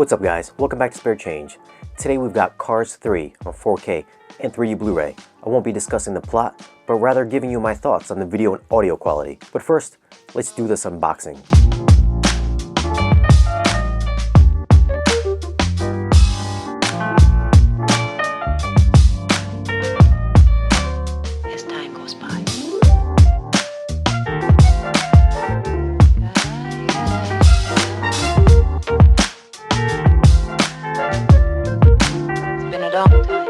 What's up guys, welcome back to Spare Change. Today we've got Cars 3 on 4K and 3D Blu-ray. I won't be discussing the plot, but rather giving you my thoughts on the video and audio quality. But first, let's do this unboxing. As time goes by. It's been a long time.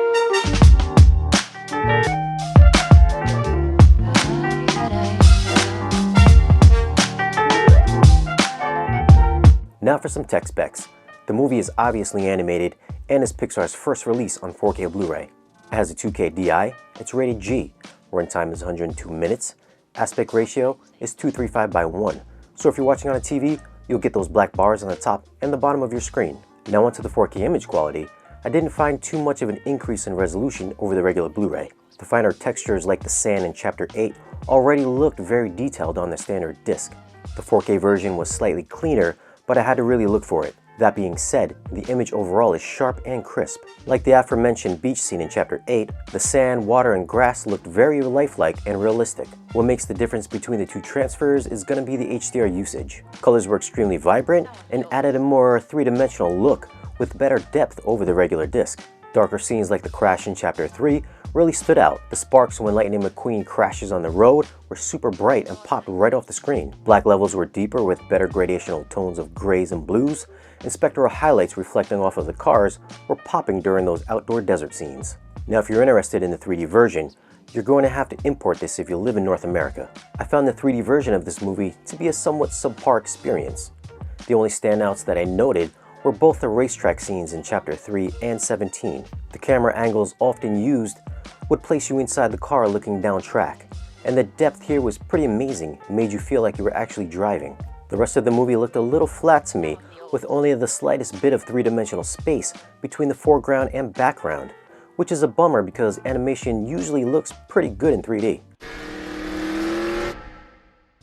Now for some tech specs. The movie is obviously animated and is Pixar's first release on 4K Blu-ray. It has a 2K DI, it's rated G, runtime is 102 minutes, aspect ratio is 235:1. So if you're watching on a TV, you'll get those black bars on the top and the bottom of your screen. Now onto the 4K image quality. I didn't find too much of an increase in resolution over the regular Blu-ray. The finer textures like the sand in Chapter 8 already looked very detailed on the standard disc. The 4K version was slightly cleaner, but I had to really look for it. That being said, the image overall is sharp and crisp. Like the aforementioned beach scene in Chapter 8, the sand, water, and grass looked very lifelike and realistic. What makes the difference between the two transfers is going to be the HDR usage. Colors were extremely vibrant and added a more three-dimensional look with better depth over the regular disc. Darker scenes like the crash in Chapter 3 really stood out. The sparks when Lightning McQueen crashes on the road were super bright and popped right off the screen. Black levels were deeper with better gradational tones of grays and blues, and spectral highlights reflecting off of the cars were popping during those outdoor desert scenes. Now if you're interested in the 3D version, you're going to have to import this if you live in North America. I found the 3D version of this movie to be a somewhat subpar experience. The only standouts that I noted were both the racetrack scenes in Chapter 3 and 17. The camera angles often used would place you inside the car looking down track, and the depth here was pretty amazing. It made you feel like you were actually driving. The rest of the movie looked a little flat to me, with only the slightest bit of three-dimensional space between the foreground and background, which is a bummer because animation usually looks pretty good in 3D.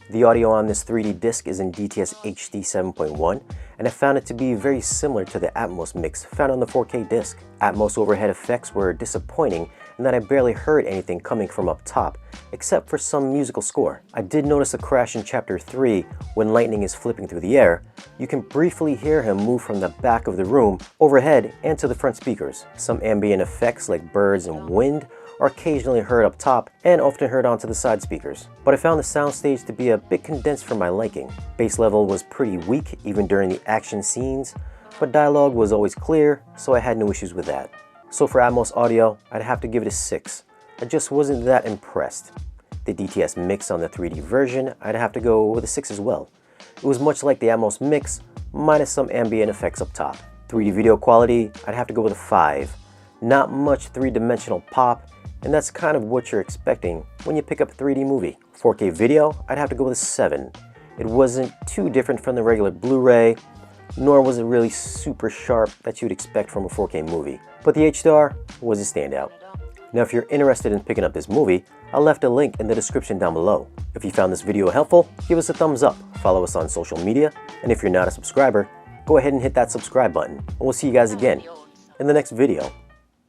The audio on this 3D disc is in DTS HD 7.1, and I found it to be very similar to the Atmos mix found on the 4K disc. Atmos overhead effects were disappointing in that I barely heard anything coming from up top, except for some musical score. I did notice a crash in Chapter 3 when Lightning is flipping through the air. You can briefly hear him move from the back of the room, overhead, and to the front speakers. Some ambient effects like birds and wind are occasionally heard up top and often heard onto the side speakers. But I found the soundstage to be a bit condensed for my liking. Bass level was pretty weak even during the action scenes, but dialogue was always clear, so I had no issues with that. So for Atmos audio, I'd have to give it a 6. I just wasn't that impressed. The DTS mix on the 3D version, I'd have to go with a 6 as well. It was much like the Atmos mix, minus some ambient effects up top. 3D video quality, I'd have to go with a 5. Not much three-dimensional pop, and that's kind of what you're expecting when you pick up a 3D movie. 4K video, I'd have to go with a 7. It wasn't too different from the regular Blu-ray, nor was it really super sharp that you'd expect from a 4K movie. But the HDR was a standout. Now if you're interested in picking up this movie, I left a link in the description down below. If you found this video helpful, give us a thumbs up, follow us on social media, and if you're not a subscriber, go ahead and hit that subscribe button. And we'll see you guys again in the next video.